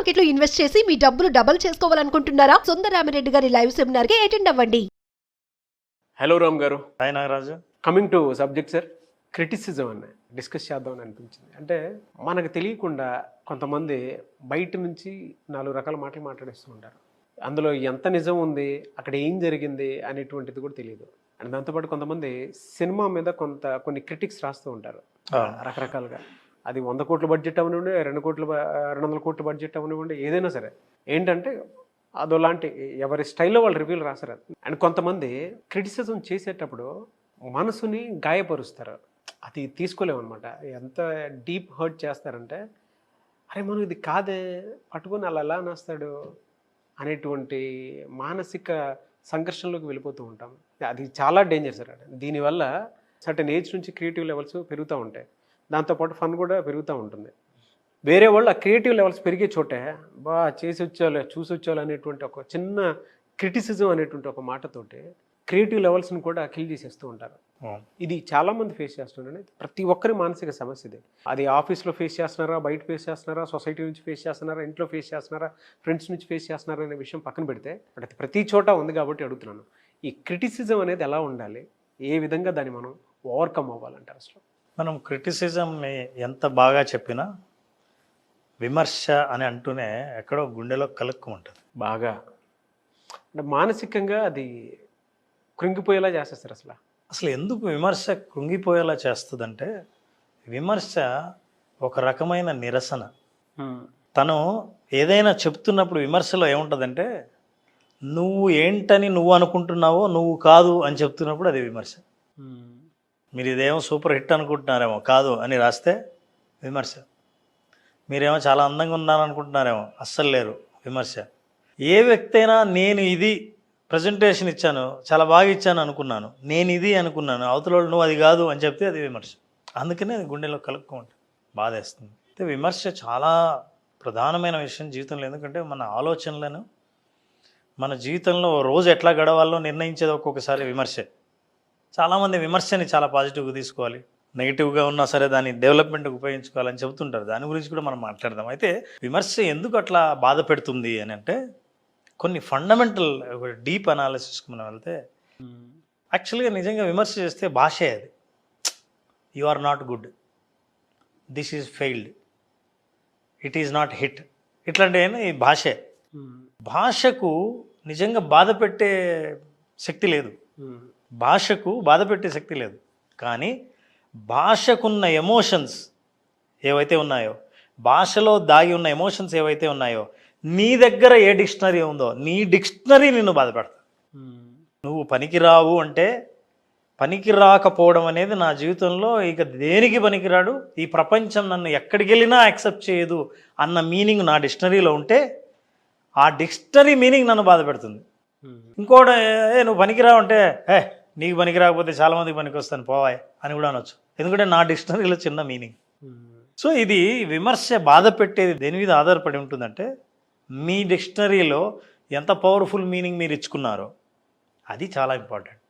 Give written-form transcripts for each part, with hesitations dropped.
Market లో invest చేసి మీ డబ్బులు డబుల్ చేసుకోవాలనుకుంటున్నారా? సుందరరామిరెడ్డి గారి లైవ్ సెమినార్ కి అటెండ్ అవ్వండి. హలో రామ్ గారు. Hi Nagaraju. Coming to subject sir, criticism అని డిస్కస్ చేద్దామని అనిపించింది. అంటే మనకు తెలియకుండా కొంతమంది బయట నుంచి 4 రకాల మాటలు మాట్లాడేస్తూ ఉంటారు. అందులో ఎంత నిజం ఉంది, అక్కడ ఏం జరిగింది అనేటువంటిది కూడా తెలియదు. అండ్ దాంతోపాటు కొంతమంది సినిమా మీద కొన్ని క్రిటిక్స్ రాస్తూ ఉంటారు రకరకాలుగా. అది 100 కోట్ల బడ్జెట్ అవనివ్వండి, 200 కోట్ల బడ్జెట్ అవనివ్వండి, ఏదైనా సరే ఏంటంటే అదోలాంటి ఎవరి స్టైల్లో వాళ్ళు రివ్యూలు రాస్తారు. అండ్ కొంతమంది క్రిటిసిజం చేసేటప్పుడు మనసుని గాయపరుస్తారు, అది తీసుకోలేమన్నమాట. ఎంత డీప్ హర్ట్ చేస్తారంటే, అరే మనం ఇది కాదే, పట్టుకొని అలా ఎలా అనేస్తాడు అనేటువంటి మానసిక సంఘర్షణలోకి వెళ్ళిపోతూ ఉంటాం. అది చాలా డేంజర్ సార్. దీనివల్ల సర్టెన్ ఏజ్ నుంచి క్రియేటివ్ లెవెల్స్ పెరుగుతూ ఉంటాయి, దాంతోపాటు ఫన్ కూడా పెరుగుతూ ఉంటుంది. వేరే వాళ్ళు ఆ క్రియేటివ్ లెవెల్స్ పెరిగే చోటే చేసి వచ్చేవాళ్ళు చూసి వచ్చేవాళ్ళు అనేటువంటి ఒక చిన్న క్రిటిసిజం అనేటువంటి ఒక మాటతోటి క్రియేటివ్ లెవెల్స్ని కూడా కిల్ చేసేస్తూ ఉంటారు. ఇది చాలామంది ఫేస్ చేస్తున్నారు. ప్రతి ఒక్కరి మానసిక సమస్య ఇది. అది ఆఫీస్లో ఫేస్ చేస్తున్నారా, బయట ఫేస్ చేస్తున్నారా, సొసైటీ నుంచి ఫేస్ చేస్తున్నారా, ఇంట్లో ఫేస్ చేస్తున్నారా, ఫ్రెండ్స్ నుంచి ఫేస్ చేస్తున్నారా అనే విషయం పక్కన పెడితే బట్ అది ప్రతి చోట ఉంది. కాబట్టి అడుగుతున్నాను, ఈ క్రిటిసిజం అనేది ఎలా ఉండాలి, ఏ విధంగా దాన్ని మనం ఓవర్కమ్ అవ్వాలంటారు? అసలు మనం క్రిటిసిజంని ఎంత బాగా చెప్పినా విమర్శ అని అంటూనే ఎక్కడో గుండెలో కలుక్కుమంటుంది బాగా. అంటే మానసికంగా అది కృంగిపోయేలా చేసేస్తారు. అసలు ఎందుకు విమర్శ కృంగిపోయేలా చేస్తుందంటే, విమర్శ ఒక రకమైన నిరసన. తను ఏదైనా చెప్తున్నప్పుడు విమర్శలో ఏముంటుందంటే, నువ్వు ఏంటని నువ్వు అనుకుంటున్నావో నువ్వు కాదు అని చెప్తున్నప్పుడు అది విమర్శ. మీరు ఇదేమో సూపర్ హిట్ అనుకుంటున్నారేమో, కాదు అని రాస్తే విమర్శ. మీరేమో చాలా అందంగా ఉన్నారనుకుంటున్నారేమో, అస్సలు లేరు, విమర్శ. ఏ వ్యక్తి అయినా నేను ఇది ప్రజెంటేషన్ ఇచ్చాను, చాలా బాగా ఇచ్చాను అనుకున్నాను, నేను ఇది అనుకున్నాను, అవతల వాళ్ళు నువ్వు అది కాదు అని చెప్తే అది విమర్శ. అందుకనే అది గుండెలో కలుక్కుంటుంది, బాధేస్తుంది. అయితే విమర్శ చాలా ప్రధానమైన విషయం జీవితంలో. ఎందుకంటే మన ఆలోచనలను, మన జీవితంలో రోజు ఎట్లా గడవాలో నిర్ణయించేది ఒక్కొక్కసారి విమర్శే. చాలామంది విమర్శని చాలా పాజిటివ్గా తీసుకోవాలి, నెగిటివ్గా ఉన్నా సరే దాన్ని డెవలప్మెంట్కి ఉపయోగించుకోవాలని చెబుతుంటారు. దాని గురించి కూడా మనం మాట్లాడదాం. అయితే విమర్శ ఎందుకు అట్లా బాధ పెడుతుంది అని అంటే, కొన్ని ఫండమెంటల్ డీప్ అనాలిసిస్కి మనం వెళ్తే, యాక్చువల్గా నిజంగా విమర్శ చేస్తే భాషే అది. You are not good, this is failed, it is not hit, ఇట్లాంటివన్నీ ఈ భాషే. భాషకు నిజంగా బాధ పెట్టే శక్తి లేదు, భాషకు బాధ పెట్టే శక్తి లేదు. కానీ భాషకున్న ఎమోషన్స్ ఏవైతే ఉన్నాయో, భాషలో దాగి ఉన్న ఎమోషన్స్ ఏవైతే ఉన్నాయో, నీ దగ్గర ఏ డిక్షనరీ ఉందో నీ డిక్షనరీ నిన్ను బాధపెడతా. నువ్వు పనికిరావు అంటే, పనికి రాకపోవడం అనేది నా జీవితంలో ఇక దేనికి పనికిరాడు, ఈ ప్రపంచం నన్ను ఎక్కడికి వెళ్ళినా యాక్సెప్ట్ చేయదు అన్న మీనింగ్ నా డిక్షనరీలో ఉంటే, ఆ డిక్షనరీ మీనింగ్ నన్ను బాధ పెడుతుంది. ఇంకోటి, నువ్వు పనికిరావు అంటే, నీకు పనికి రాకపోతే చాలామందికి పనికి వస్తాను పోవాయి అని కూడా అనొచ్చు, ఎందుకంటే నా డిక్షనరీలో చిన్న మీనింగ్. సో ఇది విమర్శ బాధ పెట్టేది దేని మీద ఆధారపడి ఉంటుందంటే, మీ డిక్షనరీలో ఎంత పవర్ఫుల్ మీనింగ్ మీరు ఇచ్చుకున్నారో అది చాలా ఇంపార్టెంట్.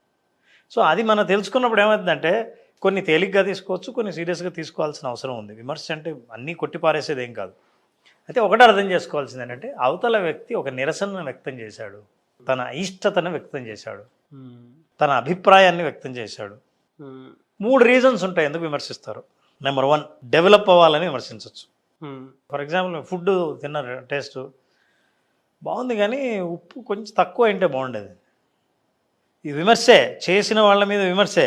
సో అది మనం తెలుసుకున్నప్పుడు ఏమవుతుందంటే, కొన్ని తేలిగ్గా తీసుకోవచ్చు, కొన్ని సీరియస్గా తీసుకోవాల్సిన అవసరం ఉంది. విమర్శ అంటే అన్నీ కొట్టిపారేసేది ఏం కాదు. అయితే ఒకటి అర్థం చేసుకోవాల్సింది ఏంటంటే, అవతల వ్యక్తి ఒక నిరసనను వ్యక్తం చేశాడు, తన అయిష్టతను వ్యక్తం చేశాడు, తన అభిప్రాయాన్ని వ్యక్తం చేశాడు. 3 రీజన్స్ ఉంటాయి ఎందుకు విమర్శిస్తారు. నెంబర్ 1, డెవలప్ అవ్వాలని విమర్శించవచ్చు. ఫర్ ఎగ్జాంపుల్, ఫుడ్ తిన్నారు, టేస్ట్ బాగుంది కానీ ఉప్పు కొంచెం తక్కువ అయింటే బాగుండేది. ఈ విమర్శే, చేసిన వాళ్ళ మీద విమర్శే,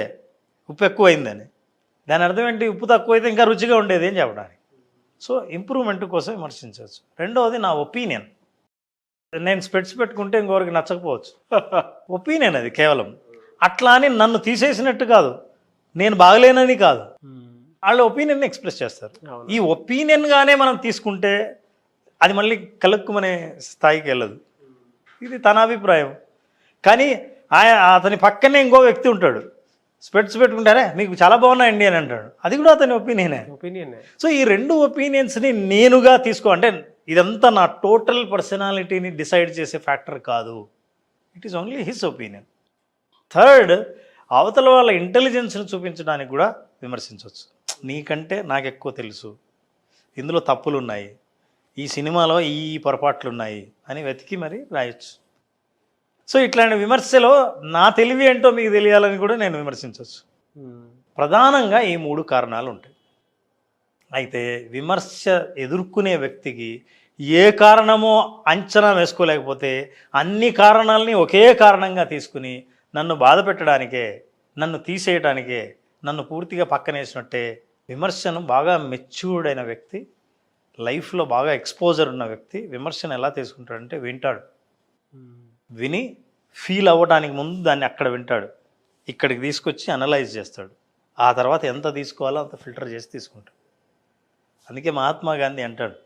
ఉప్పు ఎక్కువైందని. దాని అర్థం ఏంటి, ఉప్పు తక్కువైతే ఇంకా రుచిగా ఉండేది అని చెప్పడానికి. సో ఇంప్రూవ్మెంట్ కోసం విమర్శించవచ్చు. రెండవది నా ఒపీనియన్. నేను స్పెట్స్ పెట్టుకుంటే ఇంకొకరికి నచ్చకపోవచ్చు, ఒపీనియన్ అది కేవలం. అట్లా అని నన్ను తీసేసినట్టు కాదు, నేను బాగలేనని కాదు, వాళ్ళ ఒపీనియన్ని ఎక్స్ప్రెస్ చేస్తారు. ఈ ఒపీనియన్గానే మనం తీసుకుంటే అది మళ్ళీ కలుక్కుమనే స్థాయికి వెళ్ళదు. ఇది తన అభిప్రాయం. కానీ అతని పక్కనే ఇంకో వ్యక్తి ఉంటాడు, స్పెట్స్ పెట్టుకుంటారే మీకు చాలా బాగున్నాయండి అని అంటాడు, అది కూడా అతని ఒపీనియనే. సో ఈ 2 ఒపీనియన్స్ని నేనుగా అంటే ఇదంతా నా టోటల్ పర్సనాలిటీని డిసైడ్ చేసే ఫ్యాక్టర్ కాదు, it is only his opinion. Third, అవతల వాళ్ళ ఇంటెలిజెన్స్ని చూపించడానికి కూడా విమర్శించవచ్చు. నీకంటే నాకు ఎక్కువ తెలుసు, ఇందులో తప్పులు ఉన్నాయి, ఈ సినిమాలో ఈ పొరపాట్లు ఉన్నాయి అని వెతికి మరి రాయొచ్చు. సో ఇట్లాంటి విమర్శలో నా తెలివి ఏంటో మీకు తెలియాలని కూడా నేను విమర్శించవచ్చు. ప్రధానంగా ఈ 3 కారణాలు ఉంటాయి. అయితే విమర్శ ఎదుర్కొనే వ్యక్తికి ఏ కారణమో అంచనా వేసుకోలేకపోతే అన్ని కారణాలని ఒకే కారణంగా తీసుకుని నన్ను బాధ పెట్టడానికే, నన్ను తీసేయడానికే, నన్ను పూర్తిగా పక్కనేసినట్టే. విమర్శను బాగా మెచ్యూర్డ్ అయిన వ్యక్తి, లైఫ్లో బాగా ఎక్స్పోజర్ ఉన్న వ్యక్తి విమర్శను ఎలా తీసుకుంటాడంటే వింటాడు. విని ఫీల్ అవ్వడానికి ముందు దాన్ని అక్కడ వింటాడు, ఇక్కడికి తీసుకొచ్చి అనలైజ్ చేస్తాడు. ఆ తర్వాత ఎంత తీసుకోవాలో అంత ఫిల్టర్ చేసి తీసుకుంటాడు. అందుకే మహాత్మా గాంధీ అంటాడు,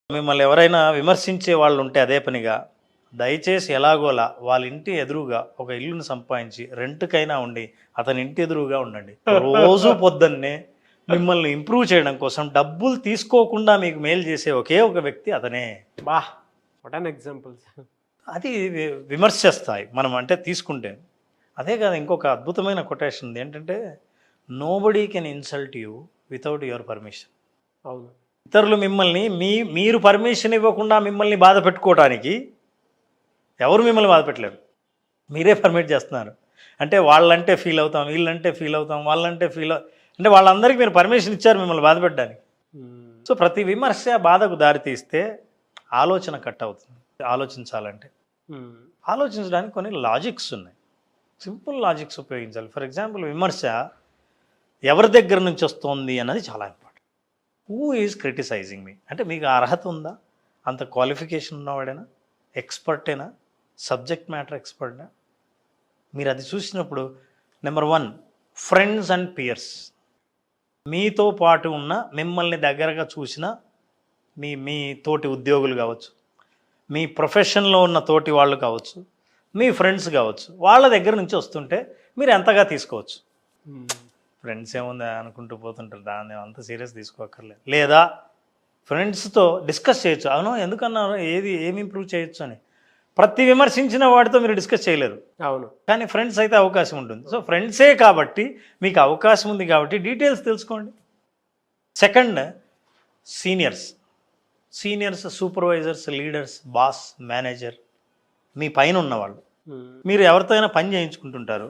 మిమ్మల్ని ఎవరైనా విమర్శించే వాళ్ళు ఉంటే అదే పనిగా దయచేసి ఎలాగోలా వాళ్ళ ఇంటి ఎదురుగా ఒక ఇల్లును సంపాదించి రెంట్కైనా ఉండి అతని ఇంటి ఎదురుగా ఉండండి. రోజు పొద్దున్నే మిమ్మల్ని ఇంప్రూవ్ చేయడం కోసం డబ్బులు తీసుకోకుండా మీకు మేలు చేసే ఒకే ఒక వ్యక్తి అతనే. What an examples. అది విమర్శిస్తాయి మనం అంటే తీసుకుంటే. అదే కాదు, ఇంకొక అద్భుతమైన కొటేషన్ ఉంది ఏంటంటే, nobody can insult you without your permission. అవును. ఇతరులు మిమ్మల్ని మీరు పర్మిషన్ ఇవ్వకుండా మిమ్మల్ని బాధ పెట్టుకోవడానికి ఎవరు మిమ్మల్ని బాధ పెట్టలేరు, మీరే పర్మిట్ చేస్తున్నారు. అంటే వాళ్ళంటే ఫీల్ అవుతాం, వీళ్ళంటే ఫీల్ అవుతాం, వాళ్ళంటే అంటే వాళ్ళందరికీ మీరు పర్మిషన్ ఇచ్చారు మిమ్మల్ని బాధ పెట్టడానికి. సో ప్రతి విమర్శ బాధకు దారితీస్తే ఆలోచన కట్ అవుతుంది. ఆలోచించాలంటే ఆలోచించడానికి కొన్ని లాజిక్స్ ఉన్నాయి, సింపుల్ లాజిక్స్ ఉపయోగించాలి. ఫర్ ఎగ్జాంపుల్, విమర్శ ఎవరి దగ్గర నుంచి వస్తుంది అన్నది చాలా ఇంపార్టెంట్. హూ ఈజ్ క్రిటిసైజింగ్ మీ అంటే మీకు అర్హత ఉందా, అంత క్వాలిఫికేషన్ ఉన్నవాడేనా, ఎక్స్పర్టేనా, సబ్జెక్ట్ మ్యాటర్ ఎక్స్పర్టేనా? మీరు అది చూసినప్పుడు నెంబర్ 1, ఫ్రెండ్స్ అండ్ పియర్స్. మీతో పాటు ఉన్న మిమ్మల్ని దగ్గరగా చూసిన మీ తోటి ఉద్యోగులు కావచ్చు, మీ ప్రొఫెషన్లో ఉన్న తోటి వాళ్ళు కావచ్చు, మీ ఫ్రెండ్స్ కావచ్చు, వాళ్ళ దగ్గర నుంచి వస్తుంటే మీరు ఎంతగా తీసుకోవచ్చు. ఫ్రెండ్స్ ఏముందా అనుకుంటూ పోతుంటారు, దాన్ని అంత సీరియస్ తీసుకోక్కర్లేదు. లేదా ఫ్రెండ్స్తో డిస్కస్ చేయొచ్చు, అవును ఎందుకన్నారు, ఏమి ఇంప్రూవ్ చేయొచ్చు అని. ప్రతి విమర్శించిన వాటితో మీరు డిస్కస్ చేయలేరు. అవును. కానీ ఫ్రెండ్స్ అయితే అవకాశం ఉంటుంది. సో ఫ్రెండ్సే కాబట్టి మీకు అవకాశం ఉంది కాబట్టి డీటెయిల్స్ తెలుసుకోండి. Second, seniors, supervisors, leaders, boss, manager, మీ పైన ఉన్నవాళ్ళు. మీరు ఎవరితో అయినా పని చేయించుకుంటుంటారు,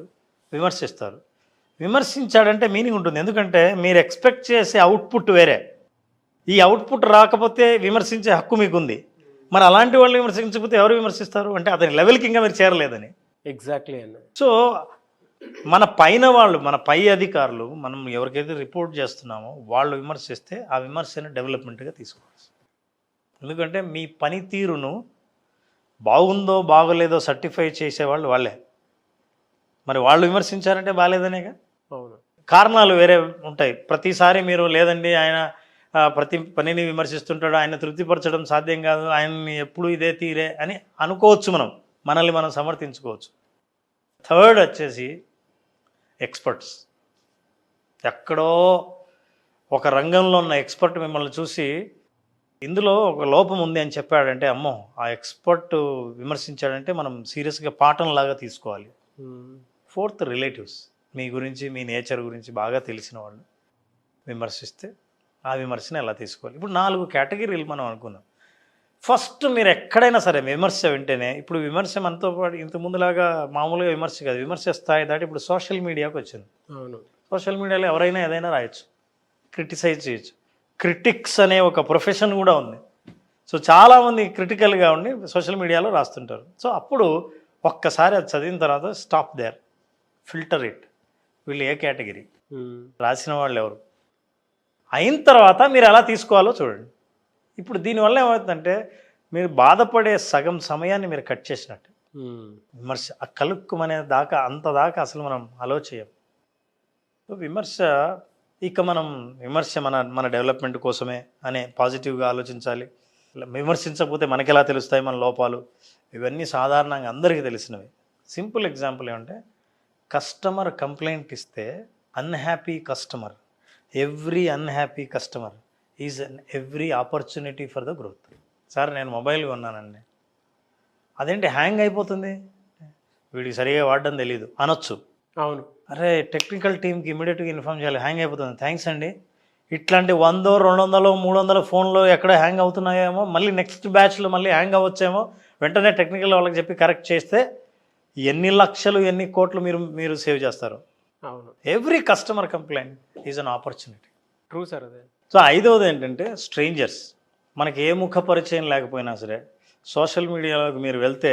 విమర్శిస్తారు. విమర్శించాడంటే మీనింగ్ ఉంటుంది, ఎందుకంటే మీరు ఎక్స్పెక్ట్ చేసే అవుట్పుట్ వేరే. ఈ అవుట్పుట్ రాకపోతే విమర్శించే హక్కు మీకుంది. మరి అలాంటి వాళ్ళు విమర్శించకపోతే ఎవరు విమర్శిస్తారు అంటే అతని లెవెల్కి ఇంకా మీరు చేరలేదని. ఎగ్జాక్ట్లీ అన్న. సో మన పైన వాళ్ళు, మన పై అధికారులు, మనం ఎవరికైతే రిపోర్ట్ చేస్తున్నామో వాళ్ళు విమర్శిస్తే ఆ విమర్శను డెవలప్మెంట్గా తీసుకోవచ్చు. ఎందుకంటే మీ పనితీరును బాగుందో బాగోలేదో సర్టిఫై చేసేవాళ్ళు వాళ్ళే. మరి వాళ్ళు విమర్శించారంటే బాగాలేదనేగా. అవును. కారణాలు వేరే ఉంటాయి. ప్రతిసారి మీరు లేదండి ఆయన ప్రతి పనిని విమర్శిస్తుంటాడు, ఆయన తృప్తిపరచడం సాధ్యం కాదు, ఆయన్ని ఎప్పుడు ఇదే తీరే అని అనుకోవచ్చు, మనల్ని మనం సమర్థించుకోవచ్చు. థర్డ్ వచ్చేసి ఎక్స్పర్ట్స్. ఎక్కడో ఒక రంగంలో ఉన్న ఎక్స్పర్ట్ మిమ్మల్ని చూసి ఇందులో ఒక లోపం ఉంది అని చెప్పాడంటే, అమ్మో ఆ ఎక్స్పర్ట్ విమర్శించాడంటే మనం సీరియస్గా పాఠంలాగా తీసుకోవాలి. Fourth, relatives. మీ గురించి, మీ నేచర్ గురించి బాగా తెలిసిన వాళ్ళు విమర్శిస్తే ఆ విమర్శను ఎలా తీసుకోవాలి. ఇప్పుడు 4 కేటగిరీలు మనం అనుకున్నాం. ఫస్ట్, మీరు ఎక్కడైనా సరే విమర్శ వింటేనే, ఇప్పుడు విమర్శ మనతో పాటు ఇంత ముందులాగా మామూలుగా విమర్శ కాదు, విమర్శ స్థాయి దాటి ఇప్పుడు సోషల్ మీడియాకి వచ్చింది. అవును. సోషల్ మీడియాలో ఎవరైనా ఏదైనా రాయొచ్చు, క్రిటిసైజ్ చేయొచ్చు. క్రిటిక్స్ అనే ఒక ప్రొఫెషన్ కూడా ఉంది. సో చాలామంది క్రిటికల్గా ఉండి సోషల్ మీడియాలో రాస్తుంటారు. సో అప్పుడు ఒక్కసారి అది చదివిన తర్వాత స్టాప్ దేర్, ఫిల్టర్ ఇట్. వీళ్ళు ఏ కేటగిరీ, రాసిన వాళ్ళు ఎవరు, అయిన తర్వాత మీరు ఎలా తీసుకోవాలో చూడండి. ఇప్పుడు దీనివల్ల ఏమవుతుందంటే మీరు బాధపడే సగం సమయాన్ని మీరు కట్ చేసినట్టు. విమర్శ ఆ కలుక్కుమనే దాకా, అంత దాకా అసలు మనం అలో చేయం. విమర్శ విమర్శ మన డెవలప్మెంట్ కోసమే అనే పాజిటివ్గా ఆలోచించాలి. విమర్శించకపోతే మనకి ఎలా తెలుస్తాయి మన లోపాలు, ఇవన్నీ సాధారణంగా అందరికీ తెలిసినవి. సింపుల్ ఎగ్జాంపుల్ ఏమంటే, కస్టమర్ కంప్లైంట్ ఇస్తే unhappy customer, every unhappy customer is every opportunity for the growth. Sir నేను మొబైల్ కొన్నానండి, అదేంటి హ్యాంగ్ అయిపోతుంది, వీడికి సరిగా వాడడం తెలీదు అనొచ్చు. అవును. అరే టెక్నికల్ టీమ్కి ఇమీడియట్గా ఇన్ఫార్మ్ చేయాలి, హ్యాంగ్ అయిపోతుంది, థ్యాంక్స్ అండి, ఇట్లాంటి 100, 200, 300 ఫోన్లు ఎక్కడ హ్యాంగ్ అవుతున్నాయేమో, మళ్ళీ నెక్స్ట్ బ్యాచ్లో మళ్ళీ హ్యాంగ్ అవ్వచ్చేమో, వెంటనే టెక్నికల్ వాళ్ళకి చెప్పి కరెక్ట్ చేస్తే ఎన్ని లక్షలు ఎన్ని కోట్లు మీరు సేవ్ చేస్తారు. అవును, every customer complaint is an opportunity. True sir అదే. సో 5వది ఏంటంటే స్ట్రేంజర్స్. మనకి ఏ ముఖ పరిచయం లేకపోయినా సరే సోషల్ మీడియాలోకి మీరు వెళ్తే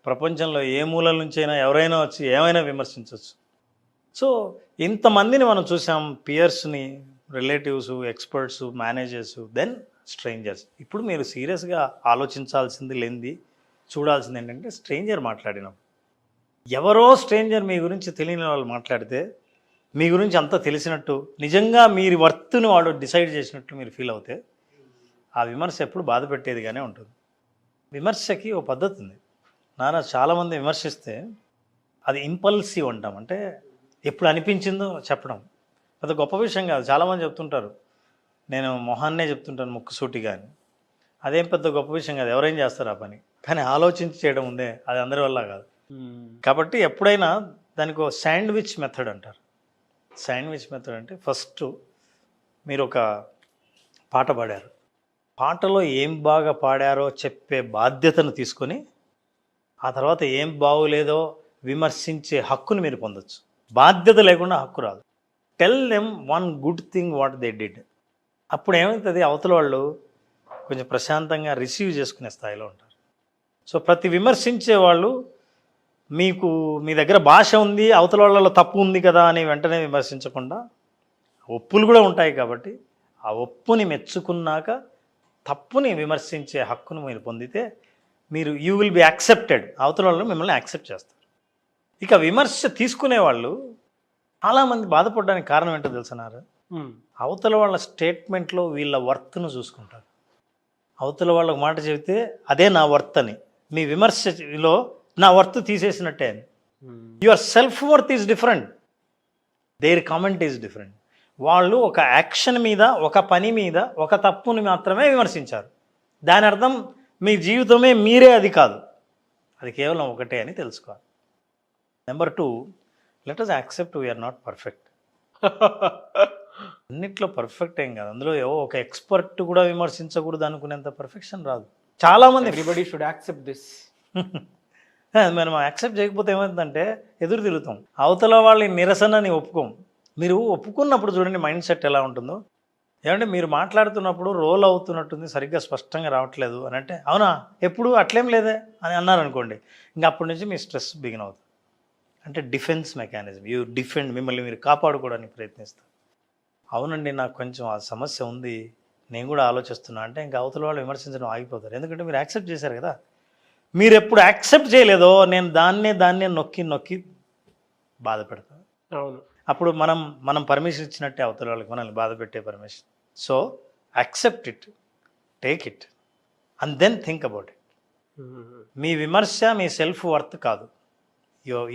ప్రపంచంలో ఏ మూలల నుంచైనా ఎవరైనా వచ్చి ఏమైనా విమర్శించవచ్చు. సో ఇంతమందిని మనం చూసాం, పియర్స్ని, relatives, experts, managers, then strangers. ఇప్పుడు మీరు సీరియస్గా ఆలోచించాల్సింది లేనిది, చూడాల్సింది ఏంటంటే స్ట్రేంజర్ మాట్లాడినాం. ఎవరో స్ట్రేంజర్ మీ గురించి తెలియని వాళ్ళు మాట్లాడితే మీ గురించి అంతా తెలిసినట్టు, నిజంగా మీరు వర్త్ని వాడు డిసైడ్ చేసినట్టు మీరు ఫీల్ అవుతే ఆ విమర్శ ఎప్పుడు బాధ పెట్టేదిగానే ఉంటుంది. విమర్శకి ఒక పద్ధతి ఉంది. చాలామంది విమర్శిస్తే అది ఇంపల్సివ్ అంటాం, అంటే ఎప్పుడు అనిపించిందో చెప్పడం. అది గొప్ప విషయం కాదు. చాలామంది చెప్తుంటారు, నేను మొహాన్నే చెప్తుంటాను ముక్కుసూటిగా అని. అదేం పెద్ద గొప్ప విషయం కాదు, ఎవరేం చేస్తారు ఆ పని. కానీ ఆలోచించి చేయడం ఉందే, అది అందరి వల్ల కాదు. కాబట్టి ఎప్పుడైనా దానికి ఒక శాండ్విచ్ మెథడ్ అంటారు. శాండ్విచ్ మెథడ్ అంటే ఫస్ట్ మీరు ఒక పాట పాడారు, పాటలో ఏం బాగా పాడారో చెప్పే బాధ్యతను తీసుకొని ఆ తర్వాత ఏం బాగోలేదో విమర్శించే హక్కును మీరు పొందొచ్చు. బాధ్యత లేకుండా హక్కు రాదు. Tell them one good thing what they did. అప్పుడు ఏమవుతుంది, అవతల వాళ్ళు కొంచెం ప్రశాంతంగా రిసీవ్ చేసుకునే స్థాయిలో ఉంటారు. సో ప్రతి విమర్శించే వాళ్ళు మీ దగ్గర భాష ఉంది, అవతల వాళ్ళలో తప్పు ఉంది కదా అని వెంటనే విమర్శించకుండా, ఒప్పులు కూడా ఉంటాయి కాబట్టి ఆ ఒప్పుని మెచ్చుకున్నాక తప్పుని విమర్శించే హక్కును మీరు పొందితే యూ విల్ బి యాక్సెప్టెడ్. అవతల వాళ్ళు మిమ్మల్ని యాక్సెప్ట్ చేస్తారు. ఇక విమర్శ తీసుకునే వాళ్ళు చాలామంది బాధపడడానికి కారణం ఏంటో తెలుసున్నారు, అవతల వాళ్ళ స్టేట్మెంట్లో వీళ్ళ వర్త్ను చూసుకుంటారు. అవతల వాళ్ళకు మాట చెబితే అదే నా వర్త్ అని, మీ విమర్శలో నా వర్త్ తీసేసినట్టే అని. Your self worth is different, their comment is different. వాళ్ళు ఒక యాక్షన్ మీద, ఒక పని మీద, ఒక తప్పుని మాత్రమే విమర్శించారు. దాని అర్థం మీ జీవితమే మీరే అది కాదు, అది కేవలం ఒకటే అని తెలుసుకోవాలి. Number 2, let us accept we are not perfect. అన్నిట్లో పర్ఫెక్ట్ ఏం కాదు. అందులో ఒక ఎక్స్పర్ట్ కూడా విమర్శించకూడదు అనుకునేంత పర్ఫెక్షన్ రాదు. చాలామంది ఎవ్రీబడి షుడ్ యాక్సెప్ట్ దిస్. మనం యాక్సెప్ట్ చేయకపోతే ఏమవుతుందంటే ఎదురు తిరుగుతాం, అవతల వాళ్ళ నిరసనని ఒప్పుకోం. మీరు ఒప్పుకున్నప్పుడు చూడండి మైండ్ సెట్ ఎలా ఉంటుందో. ఏమంటే మీరు మాట్లాడుతున్నప్పుడు రోల్ అవుతున్నట్టుంది, సరిగ్గా స్పష్టంగా రావట్లేదు అని అంటే, అవునా ఎప్పుడు అట్లేం లేదే అని అన్నారనుకోండి, ఇంకా అప్పటి నుంచి మీ స్ట్రెస్ బిగిన్ అవుతుంది. అంటే డిఫెన్స్ మెకానిజం, మిమ్మల్ని మీరు కాపాడుకోవడానికి ప్రయత్నిస్తారు. అవునండి నాకు కొంచెం ఆ సమస్య ఉంది, నేను కూడా ఆలోచిస్తున్నా అంటే ఇంకా అవతల వాళ్ళు విమర్శించడం ఆగిపోతారు. ఎందుకంటే మీరు యాక్సెప్ట్ చేశారు కదా. మీరు ఎప్పుడు యాక్సెప్ట్ చేయలేదో నేను దాన్నే నొక్కి బాధ పెడతాను. అవును, అప్పుడు మనం పర్మిషన్ ఇచ్చినట్టే అవతల వాళ్ళకి మనల్ని బాధ పెట్టే permission. So accept it, take it and then think about it. మీ విమర్శ మీ సెల్ఫ్ వర్త్ కాదు,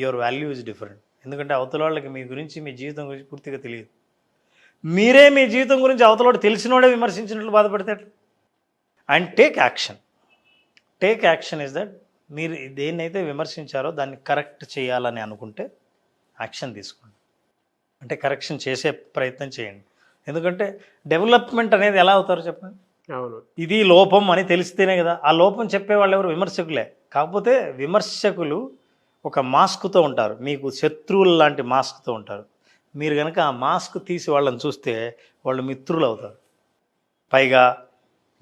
యువర్ వాల్యూ ఇస్ డిఫరెంట్. ఎందుకంటే అవతల వాళ్ళకి మీ గురించి, మీ జీవితం గురించి పూర్తిగా తెలియదు. మీరే మీ జీవితం గురించి అవతల వాడు తెలిసినోడే విమర్శించినట్లు బాధపడితే. And take action. Take action is that, మీరు దేన్నైతే విమర్శించారో దాన్ని కరెక్ట్ చేయాలని అనుకుంటే యాక్షన్ తీసుకోండి. అంటే కరెక్షన్ చేసే ప్రయత్నం చేయండి. ఎందుకంటే డెవలప్మెంట్ అనేది ఎలా అవుతారో చెప్పండి. అవును, ఇది లోపం అని తెలిస్తేనే కదా. ఆ లోపం చెప్పేవాళ్ళు ఎవరు? విమర్శకులే. కాకపోతే విమర్శకులు ఒక మాస్క్తో ఉంటారు, మీకు శత్రువులు లాంటి మాస్క్తో ఉంటారు. మీరు కనుక ఆ మాస్క్ తీసి వాళ్ళని చూస్తే వాళ్ళు మిత్రులు అవుతారు. పైగా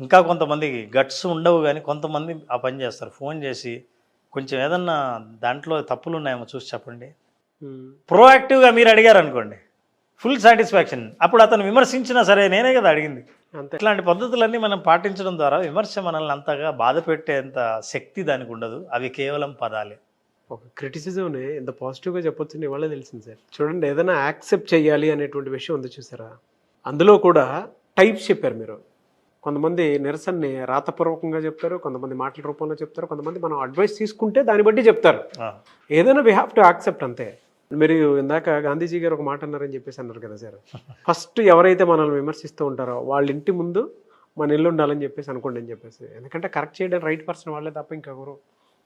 ఇంకా కొంతమందికి గట్స్ ఉండవు, కానీ కొంతమంది ఆ పని చేస్తారు. ఫోన్ చేసి కొంచెం ఏదన్నా దాంట్లో తప్పులు ఉన్నాయేమో చూసి చెప్పండి. ప్రోయాక్టివ్గా మీరు అడిగారు అనుకోండి, ఫుల్ సాటిస్ఫాక్షన్. అప్పుడు అతను విమర్శించినా సరే నేనే కదా అడిగింది. అంతే. ఇట్లాంటి పద్ధతులన్నీ మనం పాటించడం ద్వారా విమర్శ మనల్ని అంతగా బాధ పెట్టేంత శక్తి దానికి ఉండదు. అవి కేవలం పదాలే. ఒక క్రిటిసిజంని ఎంత పాజిటివ్గా చెప్పొచ్చు ఇవాళ తెలిసింది సార్. చూడండి, ఏదైనా యాక్సెప్ట్ చేయాలి అనేటువంటి విషయం ఉంది చూసారా, అందులో కూడా టైప్స్ చెప్పారు మీరు. కొంతమంది నిరసనని రాతపూర్వకంగా చెప్తారు, కొంతమంది మాటల రూపంలో చెప్తారు, కొంతమంది మనం అడ్వైస్ తీసుకుంటే దాన్ని బట్టి చెప్తారు. ఏదైనా వీ హ్యావ్ టు యాక్సెప్ట్ అంతే. మీరు ఇందాక గాంధీజీ గారు ఒక మాట అన్నారని చెప్పేసి అన్నారు కదా సార్. ఫస్ట్ ఎవరైతే మనల్ని విమర్శిస్తూ ఉంటారో వాళ్ళ ఇంటి ముందు మన ఇల్లు ఉండాలని చెప్పేసి అనుకోండి అని చెప్పేసి. ఎందుకంటే కరెక్ట్ చేయడానికి రైట్ పర్సన్ వాళ్ళే తప్ప ఇంకెవరు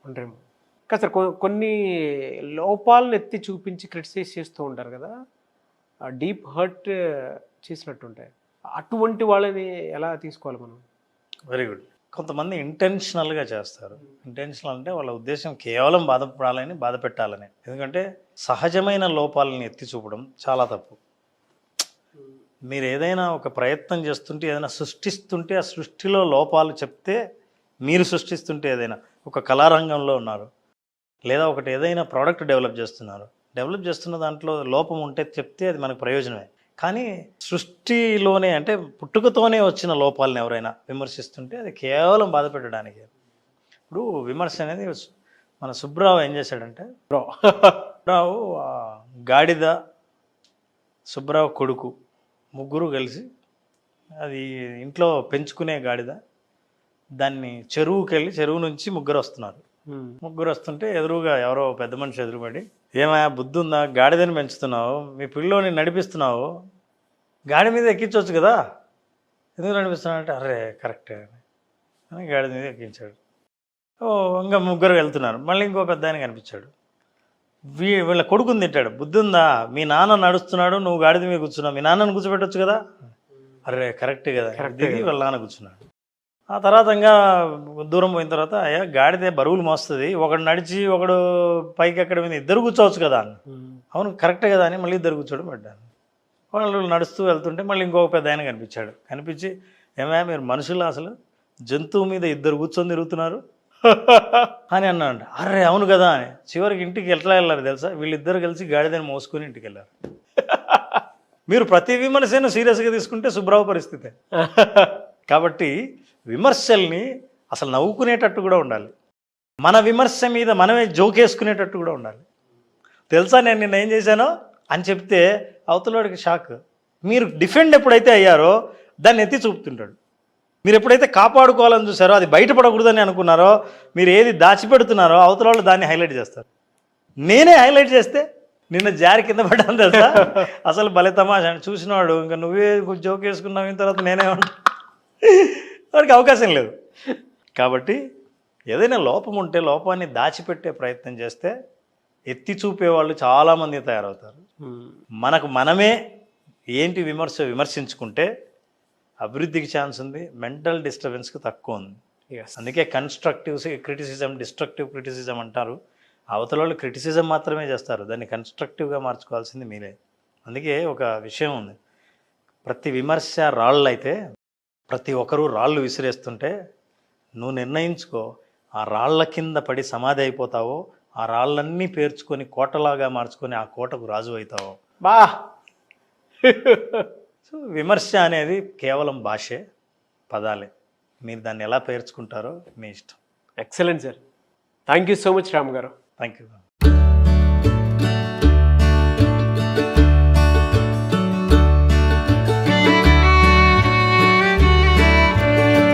ఉంటారేమో కదా సార్. కొన్ని లోపాలను ఎత్తి చూపించి క్రిటిసైజ్ చేస్తూ ఉంటారు కదా, డీప్ హర్ట్ చేసినట్టుంటాయి. అటువంటి వాళ్ళని ఎలా తీసుకోవాలి మనం? Very good. కొంతమంది ఇంటెన్షనల్గా చేస్తారు. ఇంటెన్షనల్ అంటే వాళ్ళ ఉద్దేశం కేవలం బాధపడాలని, బాధ పెట్టాలని. ఎందుకంటే సహజమైన లోపాలని ఎత్తి చూపడం చాలా తప్పు. మీరు ఏదైనా ఒక ప్రయత్నం చేస్తుంటే, ఏదైనా సృష్టిస్తుంటే, ఆ సృష్టిలో లోపాలు చెప్తే, మీరు సృష్టిస్తుంటే ఏదైనా ఒక కళారంగంలో ఉన్నారు, లేదా ఒకటి ఏదైనా ప్రోడక్ట్ డెవలప్ చేస్తున్న దాంట్లో లోపం ఉంటే చెప్తే అది మనకు ప్రయోజనమే. కానీ సృష్టిలోనే అంటే పుట్టుకతోనే వచ్చిన లోపాలను ఎవరైనా విమర్శిస్తుంటే అది కేవలం బాధ పెట్టడానికి. ఇప్పుడు విమర్శ అనేది మన సుబ్రావు ఏం చేశాడంటే, సుబ్రావు గాడిద, సుబ్రావు కొడుకు ముగ్గురు కలిసి, అది ఇంట్లో పెంచుకునే గాడిద, దాన్ని చెరువుకి వెళ్ళి చెరువు నుంచి ముగ్గురు వస్తుంటే ఎదురుగా ఎవరో పెద్ద మనిషి ఎదురుపడి, ఏమయ్యా బుద్ధి ఉందా, గాడిదని పెంచుతున్నావు, మీ పిల్లోని నడిపిస్తున్నావు, గాడి మీద ఎక్కించవచ్చు కదా, ఎందుకు నడిపిస్తున్నావు అంటే, అరే కరెక్టే అని గాడి మీద ఎక్కించాడు. ఇంకా ముగ్గురు వెళ్తున్నారు, మళ్ళీ ఇంకో పెద్ద ఆయన కనిపించాడు, వీళ్ళ కొడుకుని తిట్టాడు, బుద్ధి ఉందా, మీ నాన్న నడుస్తున్నాడు, నువ్వు గాడిద మీద కూర్చున్నావు, మీ నాన్నను కూర్చోబెట్టవచ్చు కదా, అరే కరెక్టే కదా, దిగి వాళ్ళ నాన్న కూర్చున్నాడు. ఆ తర్వాత ఇంకా దూరం పోయిన తర్వాత, అయ్యా గాడిదే బరువులు మోస్తుంది, ఒకడు నడిచి ఒకడు పైకి ఎక్కడ మీద ఇద్దరు కూర్చోవచ్చు కదా అని. అవును కరెక్టే కదా అని మళ్ళీ ఇద్దరు కూర్చోడం పడ్డాను. వాళ్ళు నడుస్తూ వెళ్తుంటే మళ్ళీ ఇంకొక పెద్ద ఆయన కనిపించి, ఏమయ్యా మీరు మనుషులు అసలు జంతువు మీద ఇద్దరు కూర్చొని తిరుగుతున్నారు అని అన్నాడు. అరే అవును కదా అని. చివరికి ఇంటికి ఎట్లా వెళ్ళారు తెలుసా, వీళ్ళిద్దరు కలిసి గాడిదని మోసుకొని ఇంటికి వెళ్ళారు. మీరు ప్రతి విమర్శను సీరియస్గా తీసుకుంటే సుబ్రావు పరిస్థితే. కాబట్టి విమర్శల్ని అసలు నవ్వుకునేటట్టు కూడా ఉండాలి, మన విమర్శ మీద మనమే జోకేసుకునేటట్టు కూడా ఉండాలి. తెలుసా నేను నిన్న ఏం చేశానో అని చెప్తే అవతలవాడికి షాక్. మీరు డిఫెండ్ ఎప్పుడైతే అయ్యారో దాన్ని ఎత్తి చూపుతుంటాడు. మీరు ఎప్పుడైతే కాపాడుకోవాలని చూసారో, అది బయటపడకూడదని అనుకున్నారో, మీరు ఏది దాచిపెడుతున్నారో అవతల వాళ్ళు దాన్ని హైలైట్ చేస్తారు. నేనే హైలైట్ చేస్తే నిన్న జారి కింద పడ్డాను తెలుసా, అసలు భలే తమాషా. చూసినవాడు ఇంకా నువ్వే జోక్ వేసుకున్నావు, ఇన తర్వాత నేనే ఉంటా, వాడికి అవకాశం లేదు. కాబట్టి ఏదైనా లోపం ఉంటే లోపాన్ని దాచిపెట్టే ప్రయత్నం చేస్తే ఎత్తి చూపేవాళ్ళు చాలామంది తయారవుతారు. మనమే ఏంటి విమర్శించుకుంటే అభివృద్ధికి ఛాన్స్ ఉంది, మెంటల్ డిస్టర్బెన్స్కి తక్కువ ఉంది. అందుకే కన్స్ట్రక్టివ్ క్రిటిసిజం, డిస్ట్రక్టివ్ క్రిటిసిజం అంటారు. అవతల వాళ్ళు క్రిటిసిజం మాత్రమే చేస్తారు, దాన్ని కన్స్ట్రక్టివ్గా మార్చుకోవాల్సింది మీరే. అందుకే ఒక విషయం ఉంది, ప్రతి విమర్శ రాళ్ళు అయితే ప్రతి ఒక్కరూ రాళ్ళు విసిరేస్తుంటే నువ్వు నిర్ణయించుకో, ఆ రాళ్ల కింద పడి సమాధి అయిపోతావో, ఆ రాళ్ళన్నీ పేర్చుకొని కోటలాగా మార్చుకొని ఆ కోటకు రాజు అవుతావో. సో విమర్శ అనేది కేవలం భాషే, పదాలే. మీరు దాన్ని ఎలా పేర్చుకుంటారో మీ ఇష్టం. Excellent sir, thank you so much Ram garu. Thank you.